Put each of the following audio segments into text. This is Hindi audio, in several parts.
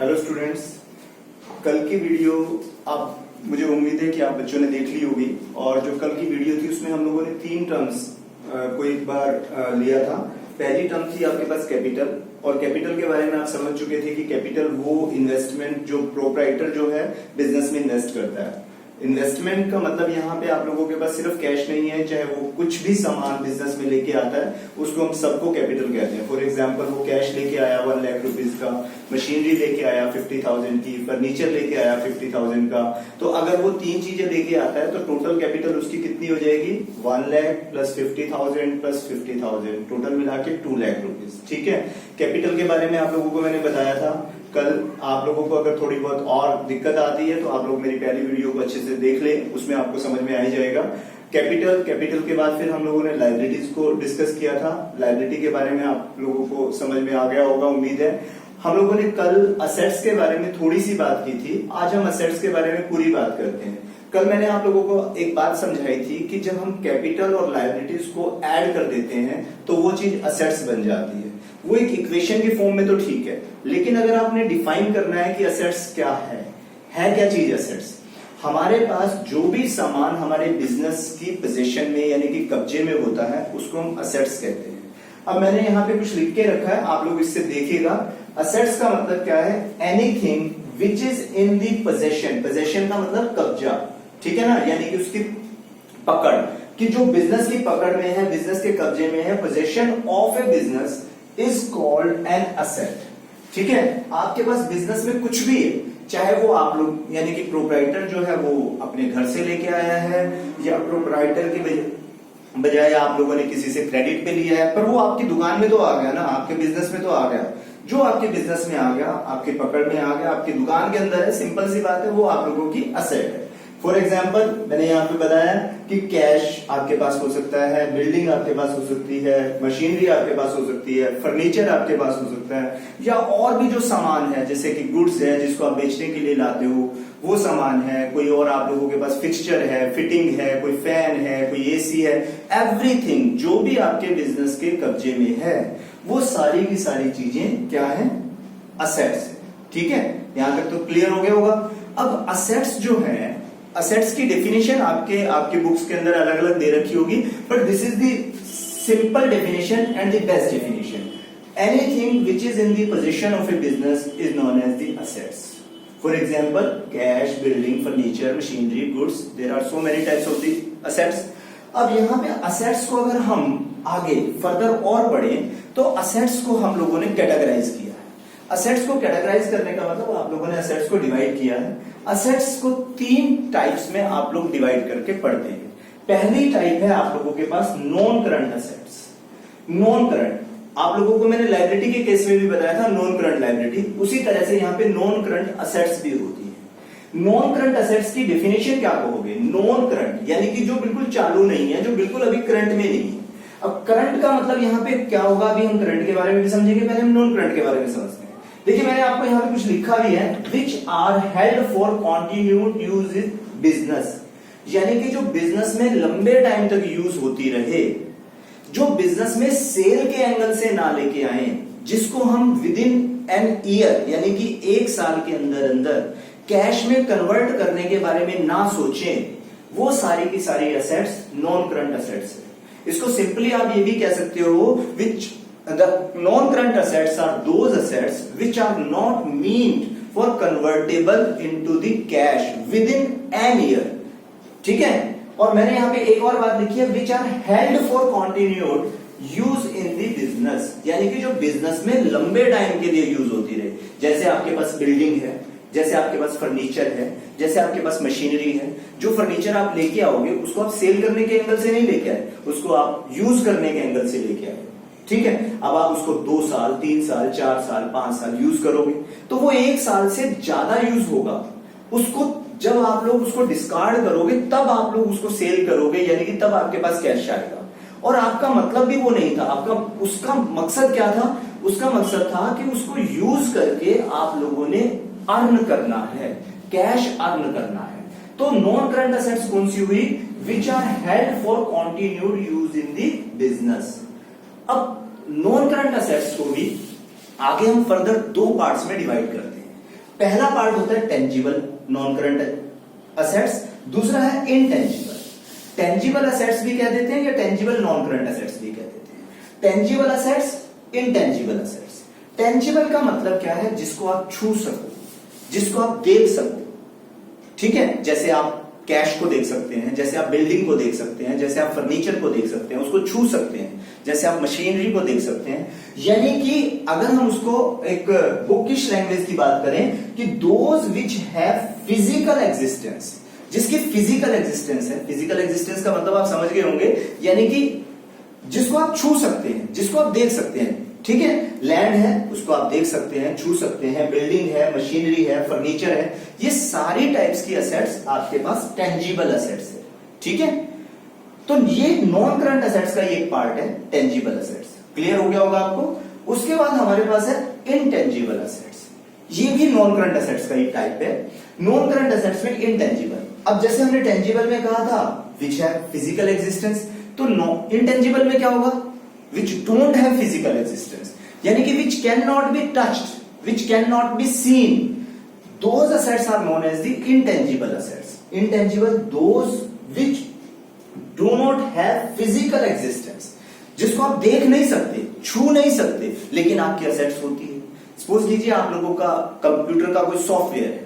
हेलो स्टूडेंट्स, कल की वीडियो आप मुझे उम्मीद है कि आप बच्चों ने देख ली होगी। और जो कल की वीडियो थी उसमें हम लोगों ने 3 टर्म्स को एक बार लिया था। पहली टर्म थी आपके पास कैपिटल, और कैपिटल के बारे में आप समझ चुके थे कि कैपिटल वो इन्वेस्टमेंट जो प्रोप्राइटर जो है बिजनेस में इन्वेस्ट करता है। इन्वेस्टमेंट का मतलब यहाँ पे आप लोगों के पास सिर्फ कैश नहीं है, चाहे वो कुछ भी सामान बिजनेस में लेके आता है उसको हम सबको कैपिटल कहते हैं। फॉर एग्जांपल वो कैश लेके आया 1 लाख रुपीज का, मशीनरी लेके आया 50,000 की, फर्नीचर लेके आया 50,000 का। तो अगर वो 3 चीजें लेके आता है तो टोटल कैपिटल उसकी कितनी हो जाएगी? 1 लाख प्लस 50,000 प्लस 50,000, टोटल मिला के 2 लाख रुपीज। ठीक है, कैपिटल के बारे में आप लोगों को मैंने बताया था। कल आप लोगों को अगर थोड़ी बहुत और दिक्कत आती है तो आप लोग मेरी पहली वीडियो को अच्छे से देख लें, उसमें आपको समझ में आ ही जाएगा। कैपिटल के बाद फिर हम लोगों ने लायबिलिटीज को डिस्कस किया था। लायबिलिटी के बारे में आप लोगों को समझ में आ गया होगा, उम्मीद है। हम लोगों ने कल असेट्स के बारे में थोड़ी सी बात की थी, आज हम असेट्स के बारे में पूरी बात करते हैं। कल मैंने आप लोगों को एक बात समझाई थी कि जब हम कैपिटल और लायबिलिटीज को ऐड कर देते हैं तो वो चीज असेट्स बन जाती है। वो एक इक्वेशन के फॉर्म में तो ठीक है, लेकिन अगर आपने डिफाइन करना है कि असेट्स क्या है क्या चीज असेट्स? हमारे पास जो भी सामान हमारे बिजनेस की पोजीशन में यानी कि कब्जे में होता है उसको हम असेट्स कहते हैं। अब मैंने यहाँ पे कुछ लिख के रखा है, आप लोग इससे देखिएगा। असेट्स का मतलब क्या है? Anything which is in the possession. Possession का मतलब कब्जा, ठीक है ना, यानी कि उसकी पकड़, कि जो बिजनेस की पकड़ में है, बिजनेस के कब्जे में है। Possession of a business is called an asset. ठीक है, आपके पास बिजनेस में कुछ भी है, चाहे वो आप लोग यानी कि प्रोप्राइटर जो है वो अपने घर से लेके आया है, या प्रोप्राइटर के बजाय आप लोगों ने किसी से क्रेडिट पे लिया है, पर वो आपकी दुकान में तो आ गया ना, आपके बिजनेस में तो आ गया। जो आपके बिजनेस में आ गया, आपकी पकड़ में आ गया, आपकी दुकान के अंदर है, सिंपल सी बात है, वो आप लोगों की असेट है। फॉर एग्जाम्पल मैंने यहाँ पे बताया कि कैश आपके पास हो सकता है, बिल्डिंग आपके पास हो सकती है, मशीनरी आपके पास हो सकती है, फर्नीचर आपके पास हो सकता है, या और भी जो सामान है जैसे कि गुड्स है जिसको आप बेचने के लिए लाते हो वो सामान है। कोई और आप लोगों के पास फिक्सचर है, फिटिंग है, कोई फैन है, कोई एसी है, एवरीथिंग जो भी आपके बिजनेस के कब्जे में है वो सारी की सारी चीजें क्या है? असेट्स। ठीक है, यहां तक तो क्लियर हो गया होगा। अब असेट्स जो है, असेट्स की डेफिनेशन आपके बुक्स के अंदर अलग अलग दे रखी होगी, but this is the simple definition and the best definition. Anything which is in the position of a business is known as the assets. For example cash, building, furniture, machinery, goods, there are so many types of the assets. अब यहाँ पे असेट्स को अगर हम आगे फर्दर और पढ़ें तो असेट्स को हम लोगों ने कैटेगराइज किया। असेट्स को कैटेगराइज करने का मतलब आप लोगों ने असेट्स को डिवाइड किया है। असेट्स को 3 टाइप्स में आप लोग डिवाइड करके पढ़ते हैं। पहली टाइप है आप लोगों के पास non current assets. Non current आप लोगों को मैंने लायबिलिटी के केस में भी बताया था, नॉन करंट लायबिलिटी, उसी तरह से यहाँ पे नॉन करंट असेट्स भी होती है। नॉन करंट असेट्स की डेफिनेशन क्या कहोगे? नॉन करंट यानी कि जो बिल्कुल चालू नहीं है, जो बिल्कुल अभी करंट में नहीं है। अब करंट का मतलब यहाँ पे क्या होगा? अभी हम करंट के बारे में भी समझेंगे, पहले हम नॉन करंट के बारे में समझते हैं। देखिए मैंने आपको यहाँ पे कुछ लिखा भी है, which are held for continued use in business, यानी कि जो बिजनेस में लंबे टाइम तक यूज होती रहे, जो बिजनेस में सेल के एंगल से ना लेके आए, जिसको हम विद इन एन ईयर यानी कि 1 साल के अंदर अंदर कैश में कन्वर्ट करने के बारे में ना सोचें, वो सारी की सारी असेट्स नॉन करंट असेट्स है। इसको सिंपली आप ये भी कह सकते हो, विच the non-current assets are those assets which are not meant for convertible into the cash within an year। ठीक है, और मैंने यहाँ पे एक और बात लिखी है, which are held for continued use in the business, यानी कि जो बिजनेस में लंबे टाइम के लिए यूज होती रहे। जैसे आपके पास बिल्डिंग है, जैसे आपके पास फर्नीचर है, जैसे आपके पास मशीनरी है। जो फर्नीचर आप लेके आओगे उसको आप सेल करने के एंगल से नहीं लेके आए, उसको आप यूज करने के एंगल से लेके आए। ठीक है, अब आप उसको 2 साल, 3 साल, 4 साल, 5 साल यूज करोगे तो वो 1 साल से ज्यादा यूज होगा। उसको जब आप लोग उसको डिस्कार्ड करोगे तब आप लोग उसको सेल करोगे, यानी कि तब आपके पास कैश आएगा। और आपका मतलब भी वो नहीं था, आपका उसका मकसद क्या था? उसका मकसद था कि उसको यूज करके आप लोगों ने अर्न करना है, कैश अर्न करना है। तो नॉन करंट असेट्स कौन सी हुई? Which are held for continued use in the business. अब नॉन करंट असेट्स को भी आगे हम फर्दर 2 पार्ट्स में डिवाइड करते हैं। पहला पार्ट होता है टेंजिबल नॉन करंट असेट्स, दूसरा है इनटेंजिबल। टेंजिबल असेट्स भी कह देते हैं या टेंजिबल नॉन करंट असेट्स भी कह देते हैं। Tangible assets, intangible assets. Tangible का मतलब क्या है? जिसको आप छू सको, जिसको आप देख सको, ठीक है। जैसे आप कैश को देख सकते हैं, जैसे आप बिल्डिंग को देख सकते हैं, जैसे आप फर्नीचर को देख सकते हैं, उसको छू सकते हैं, जैसे आप मशीनरी को देख सकते हैं। यानी कि अगर हम उसको एक बुकिश लैंग्वेज की बात करें कि those which have physical existence, जिसकी फिजिकल एग्जिस्टेंस है। फिजिकल एग्जिस्टेंस का मतलब आप समझ गए होंगे, यानी कि जिसको आप छू सकते हैं, जिसको आप देख सकते हैं, ठीक है। लैंड है, उसको आप देख सकते हैं, छू सकते हैं, बिल्डिंग है, मशीनरी है, फर्नीचर है, ये सारी टाइप्स की असेट्स आपके पास टेंजिबल असेट्स है, ठीक है। तो ये नॉन करंट असेट्स का एक पार्ट है, टेंजिबल असेट्स। क्लियर हो गया होगा आपको। उसके बाद हमारे पास है इनटेंजिबल असेट्स, ये भी नॉन करंट असेट्स का एक टाइप है। नॉन करंट असेट्स में इनटेंजिबल। अब जैसे हमने टेंजिबल में कहा था विच हैव फिजिकल एग्जिस्टेंस, तो इनटेंजिबल में क्या होगा? Which don't have physical existence, यानी कि which can not be touched, which can not be seen, those assets are known as the intangible assets. Intangible those which do not have physical existence, जिसको आप देख नहीं सकते, छू नहीं सकते, लेकिन आपकी असेट्स होती है। सपोज लीजिए आप लोगों का कंप्यूटर का कोई सॉफ्टवेयर है,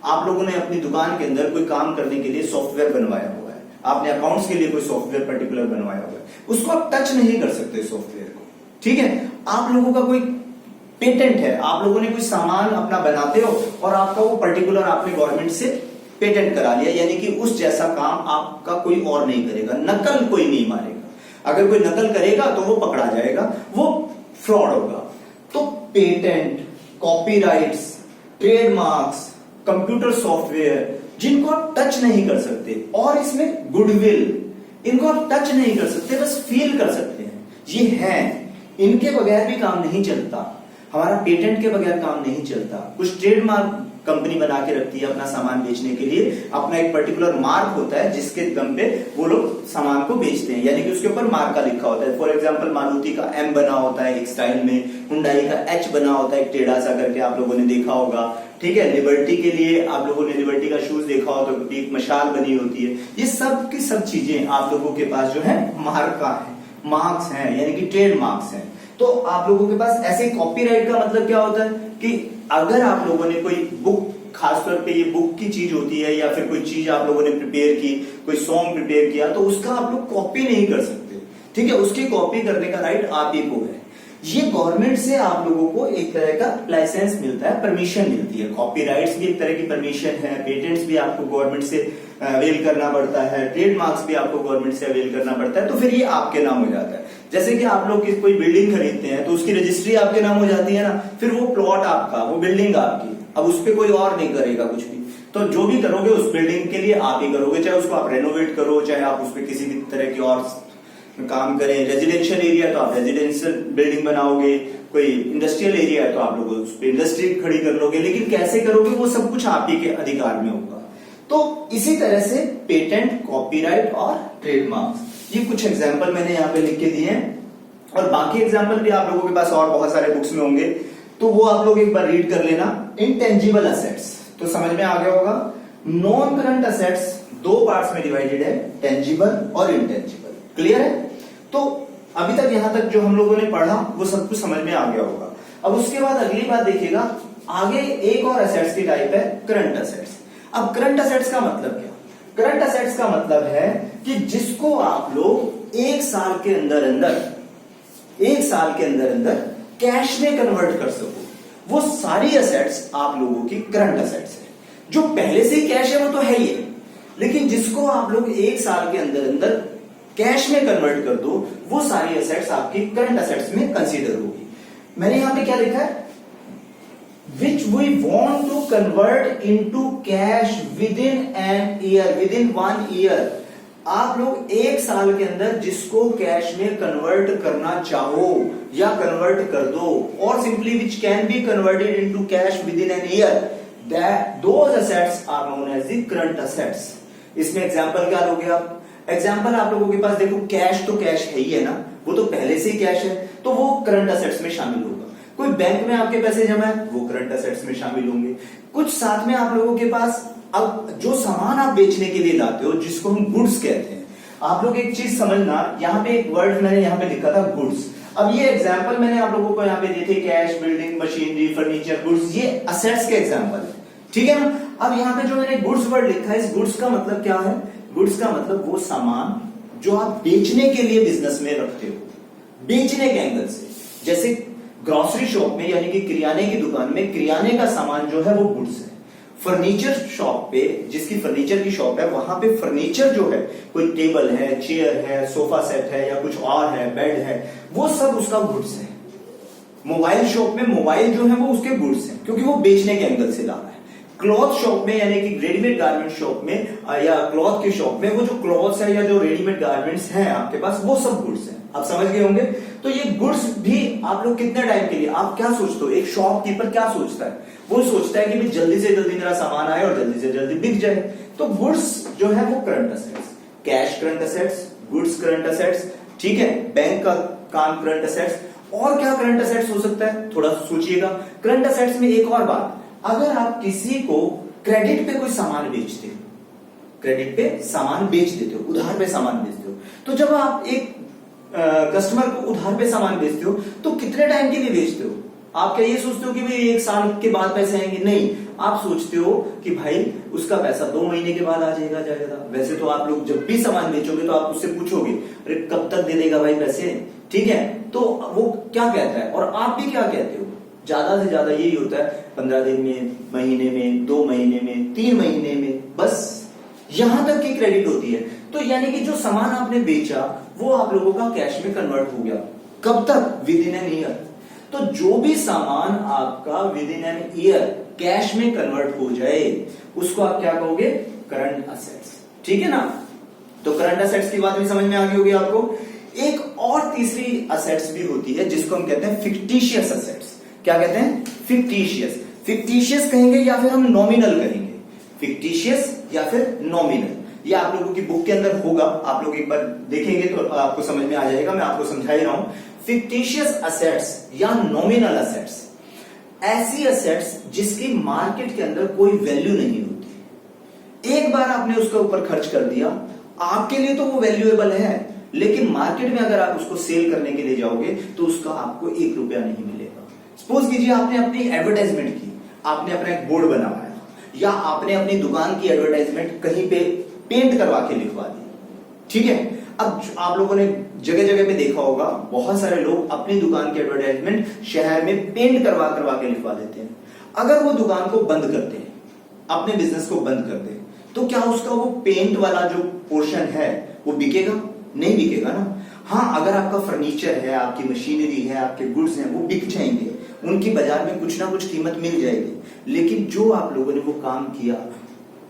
आप लोगों ने अपनी दुकान के अंदर कोई काम करने के लिए सॉफ्टवेयर बनवाया हुआ है, आपने अकाउंट्स के लिए कोई सॉफ्टवेयर पर्टिकुलर बनवाया हुआ है, उसको आप टच नहीं कर सकते सॉफ्टवेयर को, ठीक है। आप लोगों का कोई पेटेंट है, आप लोगों ने कोई सामान अपना बनाते हो और आपका वो पर्टिकुलर आपने गवर्नमेंट से पेटेंट करा लिया, यानी कि उस जैसा काम आपका कोई और नहीं करेगा, नकल कोई नहीं मारेगा। अगर कोई नकल करेगा तो वो पकड़ा जाएगा, वो फ्रॉड होगा। तो patent, copyrights, trademarks, computer software जिनको आप टच नहीं कर सकते, और इसमें गुडविल, इनको आप टच नहीं कर सकते, बस फील कर सकते हैं, ये हैं, इनके बगैर भी काम नहीं चलता। हमारा पेटेंट के बगैर काम नहीं चलता। कुछ ट्रेडमार्क कंपनी बना के रखती है अपना सामान बेचने के लिए, अपना एक पर्टिकुलर मार्क होता है जिसके दम पे वो लोग सामान को बेचते हैं, यानी कि उसके ऊपर मार्क का लिखा होता है। फॉर एग्जांपल मारुति का M बना होता है एक स्टाइल में, हुंडई का H बना होता है एक टेढ़ा सा करके, आप लोगों ने देखा होगा, ठीक है। लिबर्टी के लिए आप लोगों ने लिबर्टी का शूज देखा हो तो एक मशाल बनी होती है। ये सब की सब चीजें आप लोगों के पास जो है मार्का है, मार्क्स हैं, यानी कि ट्रेड मार्क्स हैं। तो आप लोगों के पास ऐसे कॉपीराइट का मतलब क्या होता है कि अगर आप लोगों ने कोई बुक, खासतौर पे ये बुक की चीज होती है, या फिर कोई चीज आप लोगों ने प्रिपेयर की, कोई सॉन्ग प्रिपेयर किया, तो उसका आप लोग कॉपी नहीं कर सकते, ठीक है। उसकी कॉपी करने का राइट आप ही को है। ये गवर्नमेंट से आप लोगों को एक तरह का लाइसेंस मिलता है, परमिशन मिलती है। कॉपीराइट्स भी एक तरह की परमिशन है, पेटेंट्स भी आपको गवर्नमेंट से अवेल करना पड़ता है, ट्रेडमार्क्स भी आपको गवर्नमेंट से अवेल करना पड़ता है, तो फिर ये आपके नाम हो जाता है। जैसे कि आप लोग कोई बिल्डिंग खरीदते हैं तो उसकी रजिस्ट्री आपके नाम हो जाती है ना, फिर वो प्लॉट आपका, वो बिल्डिंग आपकी, अब उस पर कोई और नहीं करेगा कुछ भी। तो जो भी करोगे उस बिल्डिंग के लिए आप ही करोगे, चाहे उसको आप रेनोवेट करो, चाहे आप उस पर किसी भी तरह की और काम करें। रेजिडेंशियल एरिया तो आप रेजिडेंशियल बिल्डिंग बनाओगे, कोई इंडस्ट्रियल एरिया है तो आप लोग उस पर इंडस्ट्री खड़ी कर लोगे, लेकिन कैसे करोगे वो सब कुछ आप ही के अधिकार में होगा। तो इसी तरह से पेटेंट, कॉपीराइट और ट्रेडमार्क्स, ये कुछ एग्जाम्पल मैंने यहाँ पे लिख के दिए हैं, और बाकी एग्जाम्पल भी आप लोगों के पास और बहुत सारे बुक्स में होंगे, तो वो आप लोग एक बार रीड कर लेना। इनटेंजिबल असेट्स तो समझ में आ गया होगा। नॉन करंट असेट्स दो पार्ट्स में डिवाइडेड है, टेंजिबल और इनटेंजिबल। क्लियर है? तो अभी तक यहां तक जो हम लोगों ने पढ़ा वो सब कुछ समझ में आ गया होगा। अब उसके बाद अगली बात देखिएगा, आगे एक और असेट्स की टाइप है करंट असेट्स। अब करंट असेट्स का मतलब क्या? करंट असेट्स का मतलब है कि जिसको आप लोग एक साल के अंदर अंदर कैश में कन्वर्ट कर सको, वो सारी असेट्स आप लोगों की करंट असेट्स है। जो पहले से ही कैश है वो तो है ही, लेकिन जिसको आप लोग एक साल के अंदर अंदर कैश में कन्वर्ट कर दो, वो सारी असेट्स आपकी करंट असेट्स में कंसीडर होगी। मैंने यहां पे क्या लिखा है? Which we want to convert into cash within an year, within 1 year। आप लोग एक साल के अंदर जिसको कैश में कन्वर्ट करना चाहो या कन्वर्ट कर दो, और simply which can be converted into cash with in an year, that those assets are known as the current assets. इसमें एग्जांपल क्या लोगे आप? एग्जांपल आप लोगों के पास देखो, कैश तो कैश है ही है ना, वो तो पहले से ही कैश है, तो वो करंट असेट्स में शामिल होगा। कोई बैंक में आपके पैसे जमा है, वो करंट असेट्स में शामिल होंगे। कुछ साथ में आप लोगों के पास अब जो सामान आप बेचने के लिए लाते हो, जिसको हम गुड्स कहते हैं, आप लोग एक चीज समझना, यहाँ पे एक वर्ड मैंने यहाँ पे लिखा था गुड्स। अब ये एग्जाम्पल मैंने आप लोगों को यहाँ पे दिए थे, cash, building, machinery, furniture, goods, ये असेट्स के एग्जाम्पल है, ठीक है ना। अब यहाँ पे जो मैंने गुड्स वर्ड लिखा है, इस गुड्स का मतलब क्या है? गुड्स का मतलब वो सामान जो आप बेचने के लिए बिजनेस में रखते हो, बेचने के एंगल से। जैसे ग्रोसरी शॉप में यानी कि किराने की दुकान में किराने का सामान जो है वो गुड्स है। फर्नीचर शॉप पे, जिसकी फर्नीचर की शॉप है, वहां पे फर्नीचर जो है, कोई टेबल है, चेयर है, सोफा सेट है या कुछ और है, बेड है, वो सब उसका गुड्स है। मोबाइल शॉप में मोबाइल जो है वो उसके गुड्स है, क्योंकि वो बेचने के एंगल से ला रहा है। क्लॉथ शॉप में यानी कि रेडीमेड गारमेंट शॉप में या क्लॉथ की शॉप में वो जो क्लॉथ्स है या जो रेडीमेड गारमेंट्स हैं आपके पास, वो सब गुड्स हैं। आप समझ गए होंगे। तो ये गुड्स भी आप लोग कितने टाइम के लिए, आप क्या सोचते हो, एक शॉपकीपर क्या सोचता है? वो सोचता है कि भाई जल्दी से जल्दी मेरा सामान आए और जल्दी से जल्दी बिक जाए। तो गुड्स जो है वो current assets, cash current assets, goods current assets, ठीक है। बैंक का काम करंट असेट्स। और क्या करंट असेट्स हो सकता है, थोड़ा सोचिएगा। करंट असेट्स में एक और बात, अगर आप किसी को क्रेडिट पे कोई सामान बेचते हो, क्रेडिट पे सामान बेच देते हो, उधार पे सामान बेचते हो, तो जब आप एक कस्टमर को उधार पे सामान बेचते हो तो कितने टाइम के लिए बेचते हो? आप क्या ये सोचते हो कि भाई 1 साल के बाद पैसे आएंगे? नहीं, आप सोचते हो कि भाई उसका पैसा 2 महीने के बाद आ जाएगा। वैसे तो आप लोग जब भी सामान बेचोगे तो आप उससे पूछोगे, अरे कब तक दे देगा भाई पैसे, ठीक है। तो वो क्या कहता है और आप भी क्या कहते हो? ज्यादा से ज्यादा यही होता है 15 दिन में, महीने में, 2 महीने में, 3 महीने में, बस यहां तक की क्रेडिट होती है। तो यानी कि जो सामान आपने बेचा वो आप लोगों का कैश में कन्वर्ट हो गया। कब तक? With in an year. तो जो भी सामान आपका with in an year cash में कन्वर्ट हो जाए उसको आप क्या कहोगे? करंट असेट्स, ठीक है ना। तो करंट असेट्स की बात भी समझ में आ गई होगी आपको। एक और तीसरी असेट्स भी होती है जिसको हम कहते हैं फिक्टिशियस असेट्स। क्या कहते हैं? फिक्टिशियस। फिक्टिशियस कहेंगे या फिर हम नॉमिनल कहेंगे, फिक्टिशियस या फिर नॉमिनल। ये आप लोगों की बुक के अंदर होगा, आप लोग एक बार देखेंगे तो आपको समझ में आ जाएगा। मैं आपको समझा ही रहा हूं। फिक्टिशियस असेट्स या नॉमिनल असेट्स, ऐसी असेट्स जिसकी मार्केट के अंदर कोई वैल्यू नहीं होती। एक बार आपने उसके ऊपर खर्च कर दिया, आपके लिए तो वो वैल्यूएबल है, लेकिन मार्केट में अगर आप उसको सेल करने के लिए जाओगे तो उसका आपको 1 रुपया नहीं मिलेगा। सपोज कीजिए आपने अपनी एडवर्टाइजमेंट की, आपने अपना एक बोर्ड बनवाया या आपने अपनी दुकान की एडवर्टाइजमेंट कहीं पे पेंट करवा के लिखवा दी, ठीक है। अब आप लोगों ने जगह जगह पे देखा होगा, बहुत सारे लोग अपनी दुकान की एडवर्टाइजमेंट शहर में पेंट करवा के लिखवा देते हैं। अगर वो दुकान को बंद करते हैं, अपने बिजनेस को बंद करते हैं, तो क्या उसका वो पेंट वाला जो पोर्शन है वो बिकेगा? नहीं बिकेगा ना। हाँ, अगर आपका फर्नीचर है, आपकी मशीनरी है, आपके गुड्स हैं, वो बिक जाएंगे, उनकी बाजार में कुछ ना कुछ कीमत मिल जाएगी। लेकिन जो आप लोगों ने वो काम किया,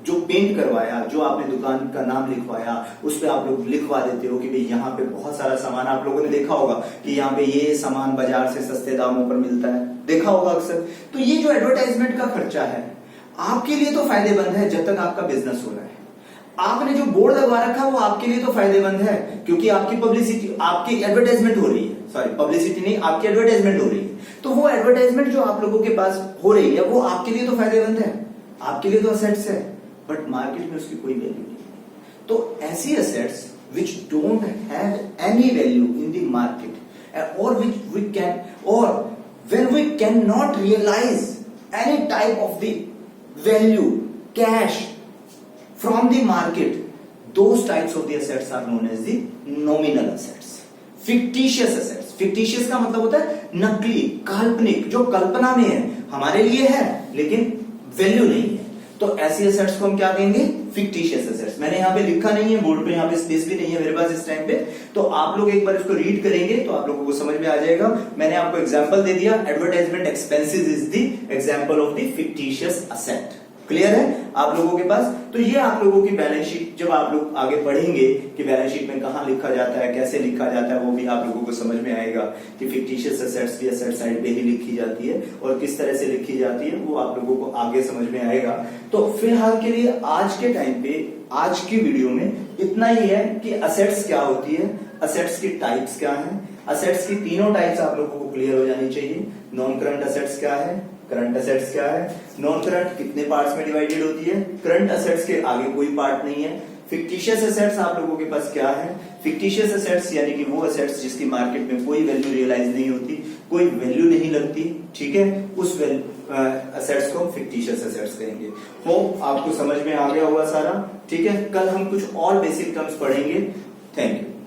जो पेंट करवाया, जो आपने दुकान का नाम लिखवाया, उस पर आप लोग लिखवा देते हो कि भाई यहाँ पे बहुत सारा सामान, आप लोगों ने देखा होगा कि यहाँ पे ये सामान बाजार से सस्ते दामों पर मिलता है, देखा होगा अक्सर। तो ये जो एडवर्टाइजमेंट का खर्चा है आपके लिए तो फायदेमंद है जब तक आपका बिजनेस हो रहा है। आपने जो बोर्ड लगवा रखा है वो आपके लिए तो फायदेमंद है क्योंकि आपकी पब्लिसिटी, आपकी एडवर्टाइजमेंट हो रही है, सॉरी पब्लिसिटी नहीं, आपकी एडवर्टाइजमेंट हो रही है। तो वो एडवर्टाइजमेंट जो आप लोगों के पास हो रही है वो आपके लिए तो फायदेमंद है, आपके लिए तो असेट्स है, बट मार्केट में उसकी कोई वैल्यू नहीं है। तो ऐसी assets which don't have any value in the market और विच वी कैन, और when we can not realise any type of the value cash from the market, those types of the assets are known as the nominal assets. Fictitious assets, fictitious का मतलब होता है नकली, काल्पनिक, जो कल्पना में है, हमारे लिए है लेकिन वैल्यू नहीं है। तो ऐसी असेट्स को हम क्या कहेंगे? Fictitious assets. मैंने यहाँ पे लिखा नहीं है बोर्ड पे, यहाँ पे स्पेस भी नहीं है मेरे पास इस टाइम पे, तो आप लोग एक बार इसको रीड करेंगे तो आप लोगों को समझ में आ जाएगा। मैंने आपको एग्जांपल दे दिया, advertisement expenses is the example of the fictitious asset. Clear है आप लोगों के पास? तो ये आप लोगों की बैलेंस शीट, जब आप लोग आगे पढ़ेंगे कि बैलेंस शीट में कहां लिखा जाता है, कैसे लिखा जाता है, वो भी आप लोगों को समझ में आएगा कि फिक्टिशियस असेट्स भी असेट साइड पे ही लिखी जाती है और किस तरह से लिखी जाती है वो आप लोगों को आगे समझ में आएगा। तो फिलहाल के लिए आज के टाइम पे, आज की वीडियो में इतना ही है कि असेट्स क्या होती है, असेट्स की टाइप्स क्या है, असेट्स की तीनों टाइप्स आप लोगों को क्लियर हो जानी चाहिए। नॉन करंट असेट्स क्या है, करंट असेट्स क्या है, नॉन करंट कितने पार्ट्स में डिवाइडेड होती है, करंट असेट्स के आगे कोई पार्ट नहीं है। फिक्टिशियस असेट्स आप लोगों के पास क्या है, फिक्टिशियस असेट्स यानी कि वो असेट्स जिसकी मार्केट में कोई वैल्यू रियलाइज नहीं होती, कोई वैल्यू नहीं लगती, ठीक है, उस असेट्स को हम फिक्टिशियस असेट्स कहेंगे। होप आपको समझ में आ गया होगा सारा, ठीक है। कल हम कुछ और बेसिक टर्म्स पढ़ेंगे। Thank you.